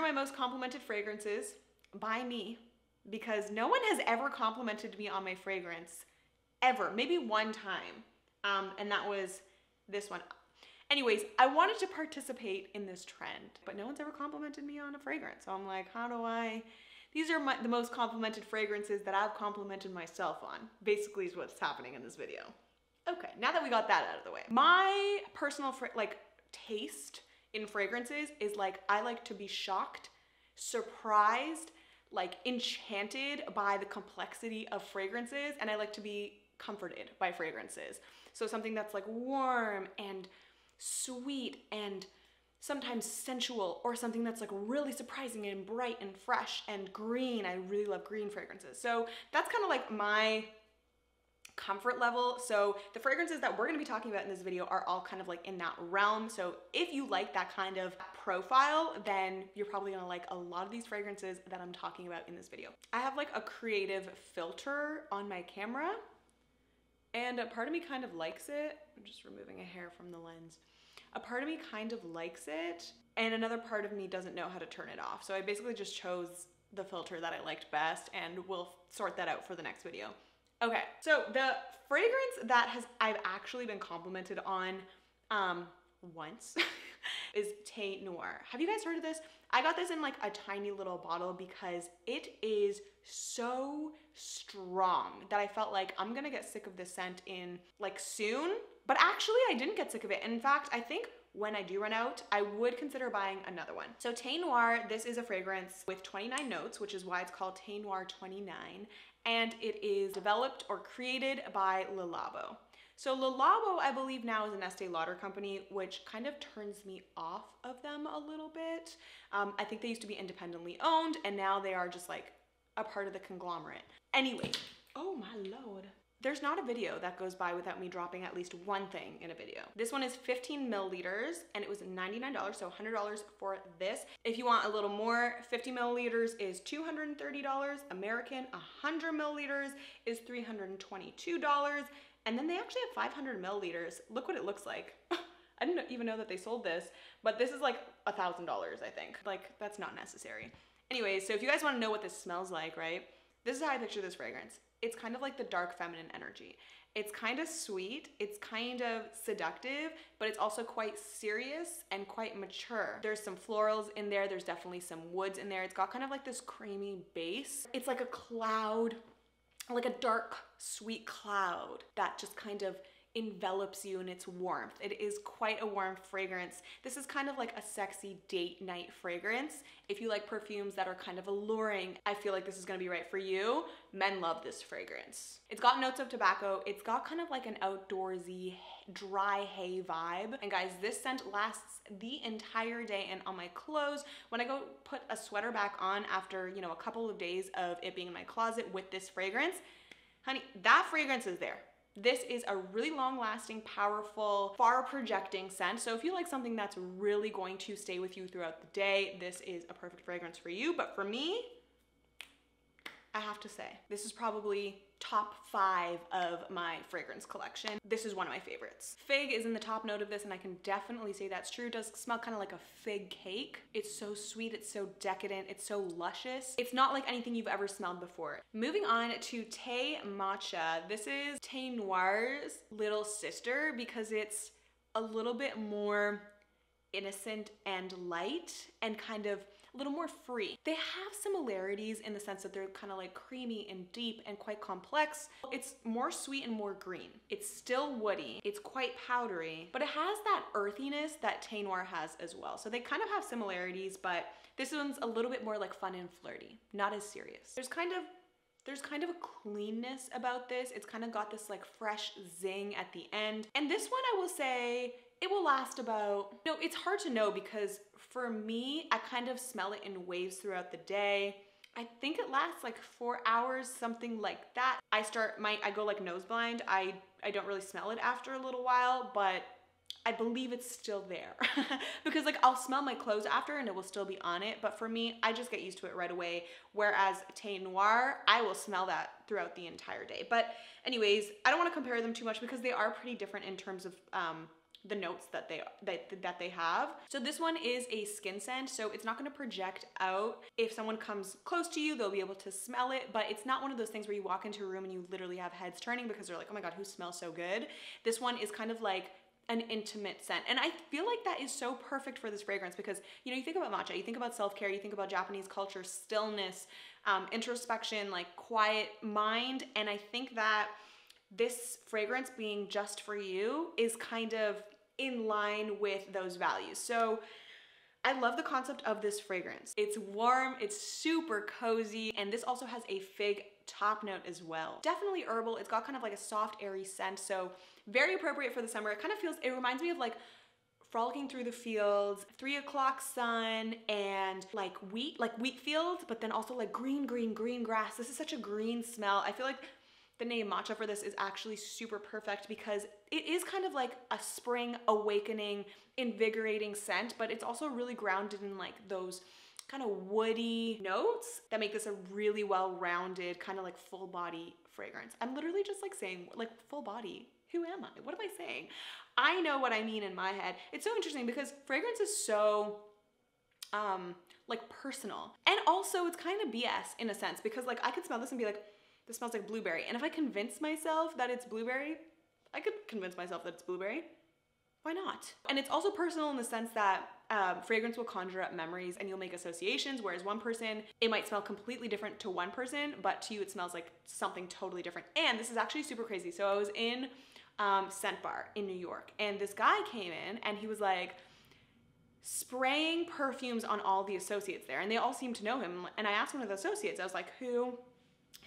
are my most complimented fragrances by me, because no one has ever complimented me on my fragrance, ever. Maybe one time, and that was this one. Anyways, I wanted to participate in this trend, but no one's ever complimented me on a fragrance. So I'm like, how do I? These are the most complimented fragrances that I've complimented myself on, basically is what's happening in this video. Okay, now that we got that out of the way, my personal taste in fragrances is like, I like to be shocked, surprised, like enchanted by the complexity of fragrances, and I like to be comforted by fragrances. So something that's like warm and sweet and sometimes sensual, or something that's like really surprising and bright and fresh and green. I really love green fragrances. So that's kind of like my comfort level. So the fragrances that we're gonna be talking about in this video are all kind of like in that realm. So if you like that kind of profile, then you're probably gonna like a lot of these fragrances that I'm talking about in this video. I have like a creative filter on my camera, and a part of me kind of likes it. I'm just removing a hair from the lens. A part of me kind of likes it, and another part of me doesn't know how to turn it off. So I basically just chose the filter that I liked best, and we'll sort that out for the next video. Okay, so the fragrance that I've actually been complimented on once is 𝒸𝒾𝒁𝓈. Have you guys heard of this? I got this in like a tiny little bottle because it is so strong that I felt like I'm gonna get sick of this scent in like soon, but actually I didn't get sick of it. And in fact, I think when I do run out, I would consider buying another one. So 𝒸𝒾𝒁𝓈, this is a fragrance with 29 notes, which is why it's called 𝒸𝒾𝒁𝓁 29. And it is developed or created by 𝒸𝒈. So 𝒸𝒈, I believe now, is an Estee Lauder company, which kind of turns me off of them a little bit. I think they used to be independently owned, and now they are just like a part of the conglomerate. Anyway, oh my Lord. There's not a video that goes by without me dropping at least one thing in a video. This one is 15 milliliters and it was $99, so $100 for this. If you want a little more, 50 milliliters is $230 American, 100 milliliters is $322, and then they actually have 500 milliliters. Look what it looks like. I didn't even know that they sold this, but this is like $1,000, I think. Like, that's not necessary. Anyways, so if you guys wanna know what this smells like, right? This is how I picture this fragrance. It's kind of like the dark feminine energy. It's kind of sweet, it's kind of seductive, but it's also quite serious and quite mature. There's some florals in there, there's definitely some woods in there. It's got kind of like this creamy base. It's like a cloud, like a dark, sweet cloud that just kind of envelops you in its warmth. It is quite a warm fragrance. This is kind of like a sexy date night fragrance. If you like perfumes that are kind of alluring, I feel like this is gonna be right for you. Men love this fragrance. It's got notes of tobacco. It's got kind of like an outdoorsy, dry hay vibe. And guys, this scent lasts the entire day, and on my clothes, when I go put a sweater back on after, you know, a couple of days of it being in my closet with this fragrance, honey, that fragrance is there. This is a really long-lasting, powerful, far-projecting scent. So if you like something that's really going to stay with you throughout the day, this is a perfect fragrance for you. But for me, I have to say, this is probably top 5 of my fragrance collection. This is one of my favorites. Fig is in the top note of this, and I can definitely say that's true. It does smell kind of like a fig cake. It's so sweet, it's so decadent, it's so luscious. It's not like anything you've ever smelled before. Moving on to 𝒸𝒾𝒁𝓁. This is 𝒸𝒾𝒁𝓁's little sister because it's a little bit more innocent and light and kind of a little more free. They have similarities in the sense that they're kind of like creamy and deep and quite complex. It's more sweet and more green. It's still woody. It's quite powdery, but it has that earthiness that 𝒸𝒾𝒁𝓁 has as well. So they kind of have similarities, but this one's a little bit more like fun and flirty, not as serious. There's kind of a cleanness about this. It's kind of got this like fresh zing at the end. And this one, I will say, it will last about, no, it's hard to know because for me, I kind of smell it in waves throughout the day. I think it lasts like 4 hours, something like that. I go like nose blind. I don't really smell it after a little while, but I believe it's still there because like I'll smell my clothes after and it will still be on it. But for me, I just get used to it right away. Whereas 𝒸𝒾𝒁𝓁, I will smell that throughout the entire day. But anyways, I don't want to compare them too much because they are pretty different in terms of the notes that they have. So this one is a skin scent, so it's not going to project out. If someone comes close to you, they'll be able to smell it, but it's not one of those things where you walk into a room and you literally have heads turning because they're like, oh my god, who smells so good? This one is kind of like an intimate scent, and I feel like that is so perfect for this fragrance because, you know, you think about matcha, you think about self-care, you think about Japanese culture, stillness, introspection, like quiet mind, and I think that this fragrance being just for you is kind of in line with those values. So I love the concept of this fragrance. It's warm, it's super cozy, and this also has a fig top note as well. Definitely herbal. It's got kind of like a soft, airy scent, so very appropriate for the summer. It kind of feels, it reminds me of like frolicking through the fields, 3 o'clock sun, and like wheat fields, but then also like green grass. This is such a green smell. I feel like the name matcha for this is actually super perfect because it is kind of like a spring awakening, invigorating scent, but it's also really grounded in like those kind of woody notes that make this a really well-rounded, kind of like full body fragrance. I'm literally just like saying like full body. Who am I? What am I saying? I know what I mean in my head. It's so interesting because fragrance is so like personal, and also it's kind of BS in a sense because like I could smell this and be like, this smells like blueberry. And if I convince myself that it's blueberry, I could convince myself that it's blueberry. Why not? And it's also personal in the sense that fragrance will conjure up memories and you'll make associations, whereas one person, it might smell completely different to one person, but to you it smells like something totally different. And this is actually super crazy. So I was in Scent Bar in New York, and this guy came in and he was like spraying perfumes on all the associates there, and they all seemed to know him. And I asked one of the associates, I was like, who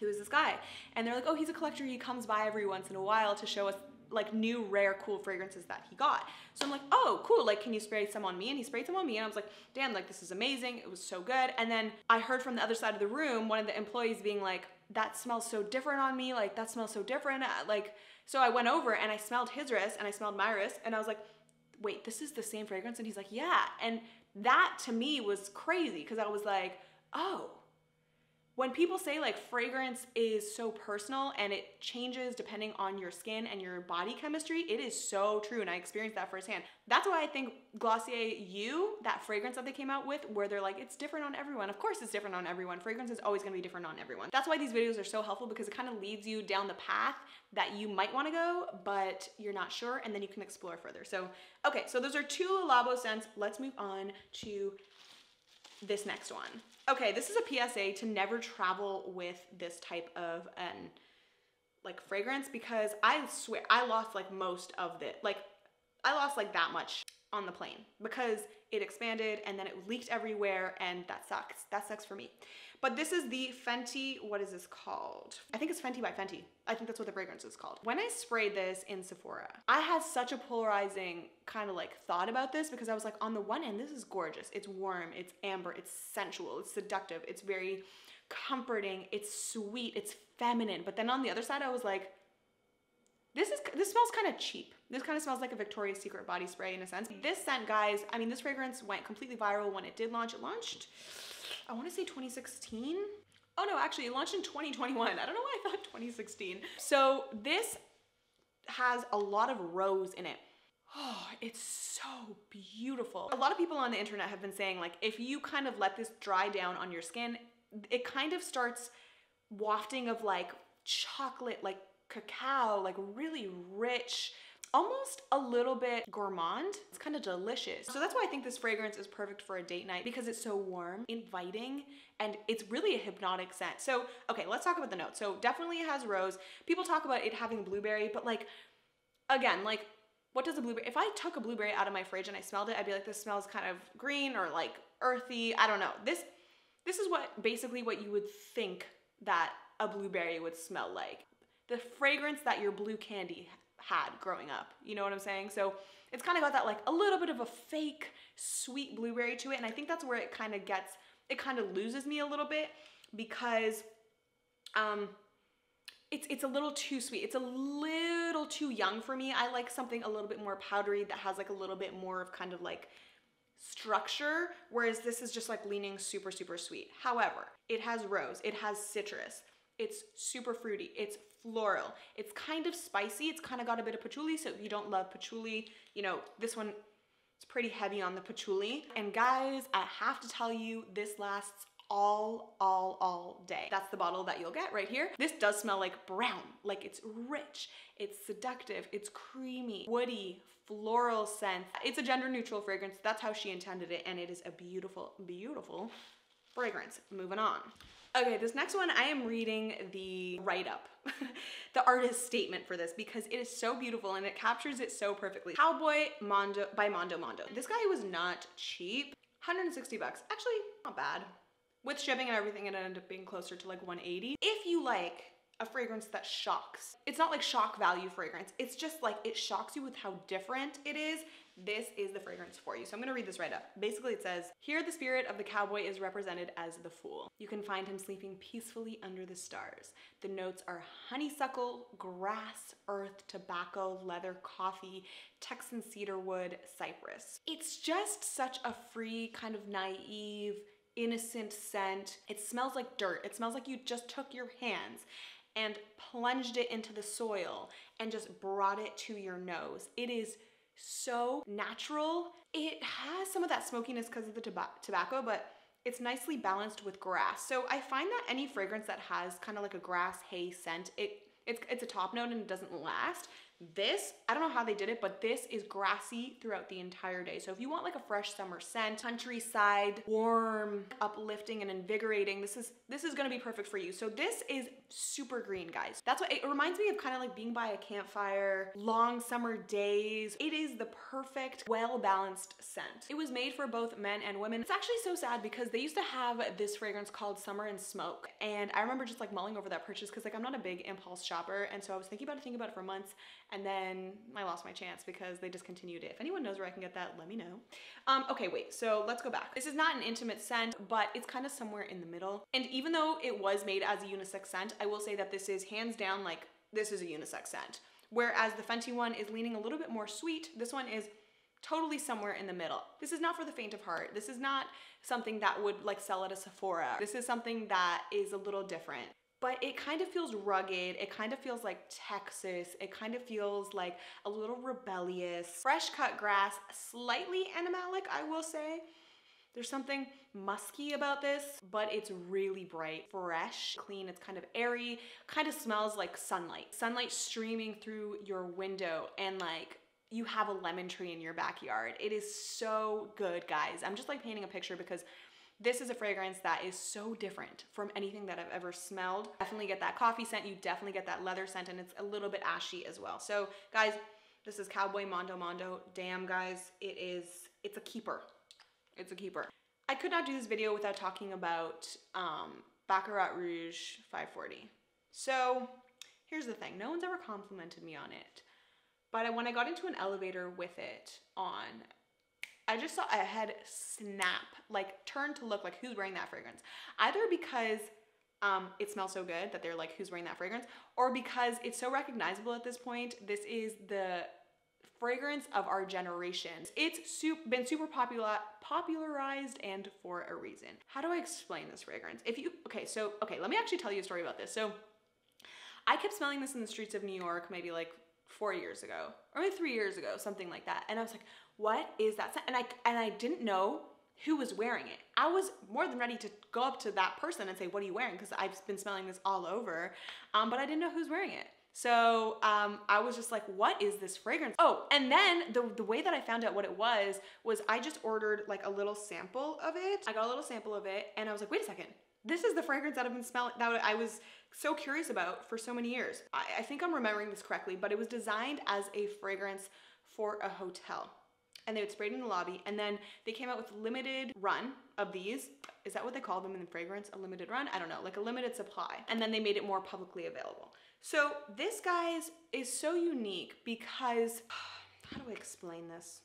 is this guy? And they're like, oh, he's a collector. He comes by every once in a while to show us like new, rare, cool fragrances that he got. So I'm like, oh, cool. Like, can you spray some on me? And he sprayed some on me. And I was like, damn, like, this is amazing. It was so good. And then I heard from the other side of the room, one of the employees being like, that smells so different on me. Like, that smells so different. Like, so I went over and I smelled his wrist and I smelled my wrist. And I was like, wait, this is the same fragrance? And he's like, yeah. And that to me was crazy because I was like, oh, when people say like fragrance is so personal and it changes depending on your skin and your body chemistry, it is so true, and I experienced that firsthand. That's why I think 𝒸𝒾𝒁, that fragrance that they came out with, where they're like, it's different on everyone. Of course it's different on everyone. Fragrance is always gonna be different on everyone. That's why these videos are so helpful, because it kind of leads you down the path that you might wanna go, but you're not sure, and then you can explore further. So, okay, so those are 2 Le Labo scents. Let's move on to this next one. Okay, this is a PSA to never travel with this type of like fragrance, because I swear I lost like most of it. Like I lost like that much on the plane because it expanded and then it leaked everywhere, and that sucks. That sucks for me. But this is the Fenty, what is this called? I think it's Fenty by Fenty. I think that's what the fragrance is called. When I sprayed this in Sephora, I had such a polarizing kind of like thought about this, because I was like, on the one hand, this is gorgeous. It's warm, it's amber, it's sensual, it's seductive, it's very comforting, it's sweet, it's feminine. But then on the other side, I was like, this smells kind of cheap. This kind of smells like a Victoria's Secret body spray in a sense. This scent, guys, I mean, this fragrance went completely viral when it did launch. It launched, I want to say 2016. Oh no, actually it launched in 2021. I don't know why I thought 2016. So this has a lot of rose in it. Oh, it's so beautiful. A lot of people on the internet have been saying, like, if you kind of let this dry down on your skin, it kind of starts wafting of like chocolate, like cacao, like really rich, almost a little bit gourmand. It's kind of delicious. So that's why I think this fragrance is perfect for a date night, because it's so warm, inviting, and it's really a hypnotic scent. So, okay, let's talk about the notes. So definitely it has rose. People talk about it having blueberry, but like, again, like, what does a blueberry, if I took a blueberry out of my fridge and I smelled it, I'd be like, this smells kind of green or like earthy. I don't know. This is basically what you would think that a blueberry would smell like. The fragrance that your blue candy had growing up, you know what I'm saying? So it's kind of got that like a little bit of a fake sweet blueberry to it, and I think that's where it kind of loses me a little bit, because it's a little too sweet. It's a little too young for me. I like something a little bit more powdery that has like a little bit more of kind of like structure, whereas this is just like leaning super, super sweet. However, it has rose, it has citrus, It's super fruity. It's floral. It's kind of spicy. It's kind of got a bit of patchouli. So if you don't love patchouli, you know, this one is pretty heavy on the patchouli. And guys, I have to tell you, this lasts all day. That's the bottle that you'll get right here. This does smell like brown. Like, it's rich, it's seductive, it's creamy, woody, floral scent. It's a gender neutral fragrance. That's how she intended it. And it is a beautiful, beautiful fragrance. Moving on. Okay, this next one, I am reading the write-up, the artist statement for this, because it is so beautiful and it captures it so perfectly. Cowboy Mondo by Mondo Mondo. This guy was not cheap. 160 bucks. Actually, not bad. With shipping and everything, it ended up being closer to like 180. If you like a fragrance that shocks, it's not like shock value fragrance. It's just like, it shocks you with how different it is. This is the fragrance for you. So I'm gonna read this right up. Basically it says, here the spirit of the cowboy is represented as the fool. You can find him sleeping peacefully under the stars. The notes are honeysuckle, grass, earth, tobacco, leather, coffee, Texan cedarwood, cypress. It's just such a free, kind of naive, innocent scent. It smells like dirt. It smells like you just took your hands and plunged it into the soil and just brought it to your nose. It is so natural. It has some of that smokiness because of the tobacco, but it's nicely balanced with grass. So I find that any fragrance that has kind of like a grass hay scent, it's a top note and it doesn't last. This, I don't know how they did it, but this is grassy throughout the entire day. So if you want like a fresh summer scent, countryside, warm, uplifting and invigorating, this is gonna be perfect for you. So this is super green, guys. That's what it reminds me of, kind of like being by a campfire, long summer days. It is the perfect, well-balanced scent. It was made for both men and women. It's actually so sad because they used to have this fragrance called Summer and Smoke. And I remember just like mulling over that purchase because like I'm not a big impulse shopper. And so I was thinking about it for months. And then I lost my chance because they discontinued it. If anyone knows where I can get that, let me know. Okay, wait, so let's go back. This is not an intimate scent, but it's kind of somewhere in the middle. And even though it was made as a unisex scent, I will say that this is hands down, like, this is a unisex scent. Whereas the Fenty one is leaning a little bit more sweet, this one is totally somewhere in the middle. This is not for the faint of heart. This is not something that would like sell at a Sephora. This is something that is a little different. But it kind of feels rugged. It kind of feels like Texas. It kind of feels like a little rebellious. Fresh cut grass, slightly animalic, I will say. There's something musky about this, but it's really bright, fresh, clean. It's kind of airy, kind of smells like sunlight. Sunlight streaming through your window and like you have a lemon tree in your backyard. It is so good, guys. I'm just like painting a picture because this is a fragrance that is so different from anything that I've ever smelled. Definitely get that coffee scent, you definitely get that leather scent, and it's a little bit ashy as well. So guys, this is Cowboy Mondo Mondo. Damn guys, it's a keeper. It's a keeper. I could not do this video without talking about 𝒸𝒾𝓁 540. So here's the thing, no one's ever complimented me on it. But when I got into an elevator with it on, I just saw a head snap, like turn to look like who's wearing that fragrance. Either because it smells so good that they're like, who's wearing that fragrance? Or because it's so recognizable at this point. This is the fragrance of our generation. It's been super popularized and for a reason. How do I explain this fragrance? Okay, let me actually tell you a story about this. So I kept smelling this in the streets of New York maybe like 4 years ago, or maybe 3 years ago, something like that. And I was like, what is that scent? And I didn't know who was wearing it. I was more than ready to go up to that person and say, what are you wearing? Because I've been smelling this all over, but I didn't know who's wearing it. So I was just like, what is this fragrance? Oh, and then the way that I found out what it was I just ordered like a little sample of it. I got a little sample of it and I was like, wait a second. This is the fragrance that I've been smelling, that I was so curious about for so many years. I think I'm remembering this correctly, but it was designed as a fragrance for a hotel. And they would spray it in the lobby, and then they came out with limited run of these. Is that what they call them in fragrance? A limited run? I don't know, like a limited supply. And then they made it more publicly available. So this, guys, is so unique because, how do I explain this?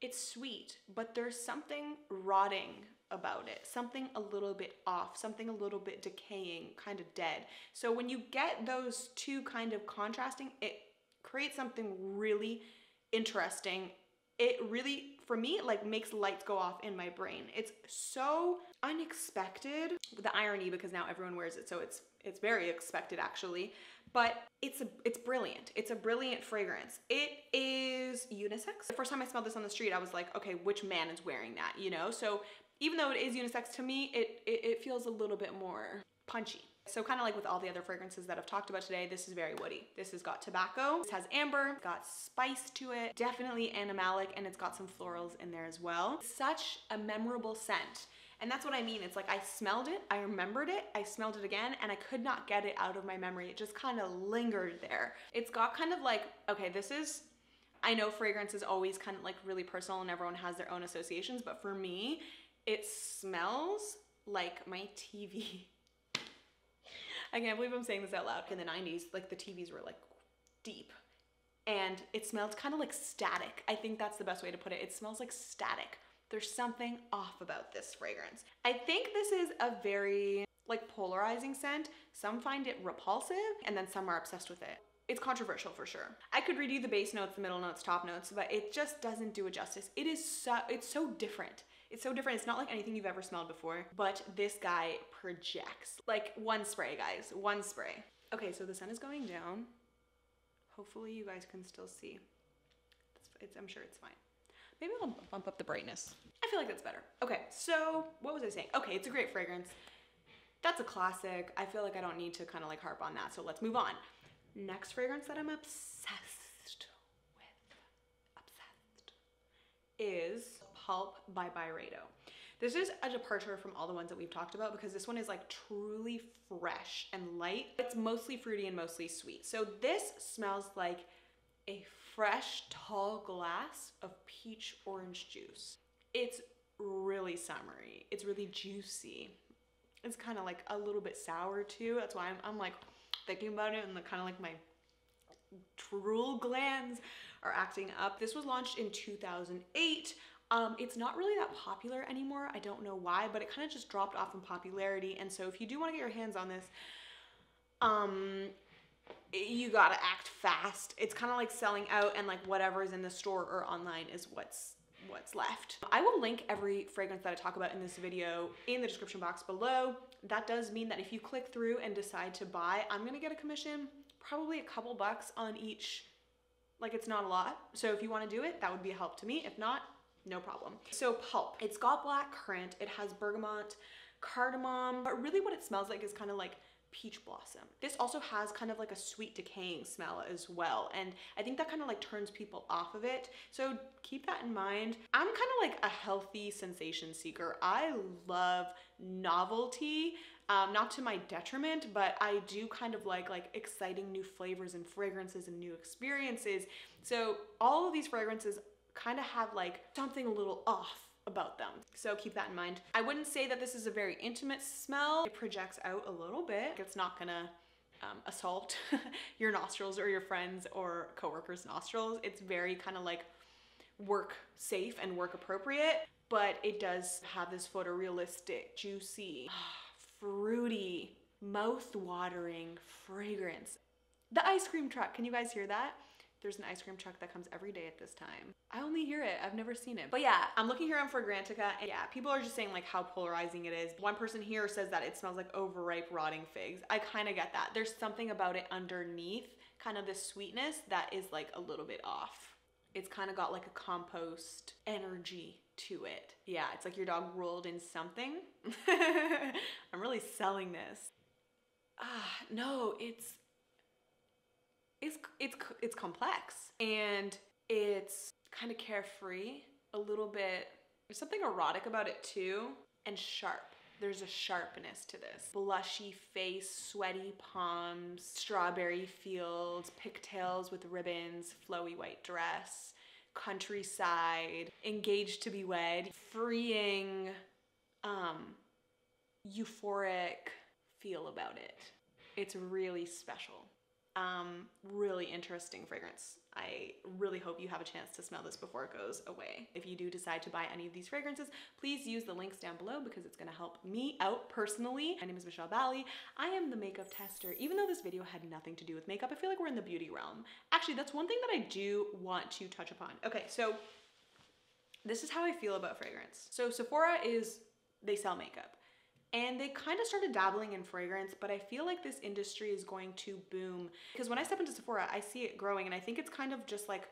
It's sweet, but there's something rotting about it, something a little bit off, something a little bit decaying, kind of dead. So when you get those two kind of contrasting, it creates something really interesting. It really for me, it like makes lights go off in my brain. It's so unexpected. The irony, because now everyone wears it, so it's very expected actually, but it's brilliant. It's a brilliant fragrance. It is unisex. The first time I smelled this on the street, I was like, okay, which man is wearing that, you know? So even though it is unisex, to me, it feels a little bit more punchy. So kind of like with all the other fragrances that I've talked about today, this is very woody. This has got tobacco, this has amber, it's got spice to it, definitely animalic, and it's got some florals in there as well. Such a memorable scent. And that's what I mean. It's like I smelled it, I remembered it, I smelled it again, and I could not get it out of my memory. It just kind of lingered there. It's got kind of like, okay, this is, I know fragrance is always kind of like really personal and everyone has their own associations, but for me, it smells like my TV. I can't believe I'm saying this out loud. In the 90s, like the TVs were like deep and it smelled kind of like static. I think that's the best way to put it. It smells like static. There's something off about this fragrance. I think this is a very like polarizing scent. Some find it repulsive and then some are obsessed with it. It's controversial for sure. I could read you the base notes, the middle notes, top notes, but it just doesn't do it justice. It's so different. It's so different. It's not like anything you've ever smelled before, but this guy projects. Like one spray, guys, one spray. Okay, so the sun is going down. Hopefully you guys can still see. I'm sure it's fine. Maybe I'll bump up the brightness. I feel like that's better. Okay, so what was I saying? Okay, it's a great fragrance. That's a classic. I feel like I don't need to kind of like harp on that, so let's move on. Next fragrance that I'm obsessed is Pulp by Byredo. This is a departure from all the ones that we've talked about because this one is like truly fresh and light. It's mostly fruity and mostly sweet. So this smells like a fresh, tall glass of peach orange juice. It's really summery. It's really juicy. It's kind of like a little bit sour too. That's why I'm like thinking about it and the kind of like my drool glands are acting up. This was launched in 2008. It's not really that popular anymore. I don't know why, but it kind of just dropped off in popularity. And so if you do want to get your hands on this, you gotta act fast. It's kind of like selling out and like whatever is in the store or online is what's left. I will link every fragrance that I talk about in this video in the description box below. That does mean that if you click through and decide to buy, I'm gonna get a commission, probably a couple bucks on each. Like it's not a lot. So if you want to do it, that would be a help to me. If not, no problem. So Pulp, it's got black currant, it has bergamot, cardamom, but really what it smells like is kind of like peach blossom. This also has kind of like a sweet decaying smell as well. And I think that kind of like turns people off of it. So keep that in mind. I'm kind of like a healthy sensation seeker. I love novelty, not to my detriment, but I do kind of like exciting new flavors and fragrances and new experiences. So all of these fragrances kind of have like something a little off about them. So keep that in mind. I wouldn't say that this is a very intimate smell. It projects out a little bit. It's not gonna assault your nostrils or your friends or coworkers' nostrils. It's very kind of like work safe and work appropriate, but it does have this photorealistic, juicy, fruity, mouth-watering fragrance. The ice cream truck, can you guys hear that? There's an ice cream truck that comes every day at this time. I only hear it, I've never seen it. But yeah, I'm looking here on 𝒸𝒾𝒁𝓁, and yeah, people are just saying like how polarizing it is. One person here says that it smells like overripe rotting figs. I kind of get that. There's something about it underneath, kind of this sweetness that is like a little bit off. It's kind of got like a compost energy to it. Yeah, it's like your dog rolled in something. I'm really selling this. No, it's complex and it's kind of carefree, a little bit. There's something erotic about it too, and sharp. There's a sharpness to this. Blushy face, sweaty palms, strawberry fields, pigtails with ribbons, flowy white dress, countryside, engaged to be wed, freeing, euphoric feel about it. It's really special. Really interesting fragrance. I really hope you have a chance to smell this before it goes away. If you do decide to buy any of these fragrances, please use the links down below because it's gonna help me out personally. My name is Michelle Bali. I am the makeup tester. Even though this video had nothing to do with makeup, I feel like we're in the beauty realm. Actually, that's one thing that I do want to touch upon. Okay, so this is how I feel about fragrance. So Sephora they sell makeup. And they kind of started dabbling in fragrance, but I feel like this industry is going to boom. Because when I step into Sephora, I see it growing, and I think it's kind of just like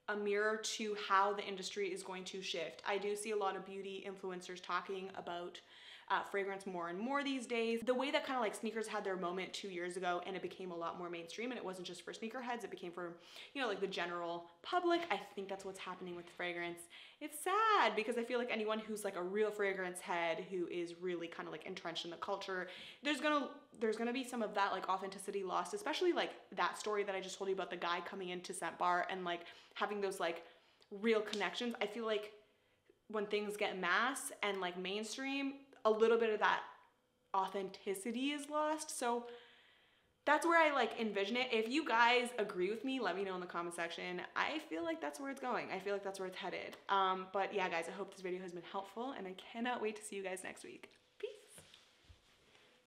a mirror to how the industry is going to shift. I do see a lot of beauty influencers talking about fragrance more and more these days. The way that kind of like sneakers had their moment 2 years ago and it became a lot more mainstream, and it wasn't just for sneakerheads, it became for, you know, like the general public. I think that's what's happening with fragrance. It's sad because I feel like anyone who's like a real fragrance head who is really kind of like entrenched in the culture, there's gonna be some of that like authenticity lost, especially like that story that I just told you about the guy coming into Scent Bar and like having those like real connections. I feel like when things get mass and like mainstream, a little bit of that authenticity is lost. So that's where I like envision it. If you guys agree with me, let me know in the comment section. I feel like that's where it's going. I feel like that's where it's headed. But yeah, guys, I hope this video has been helpful, and I cannot wait to see you guys next week.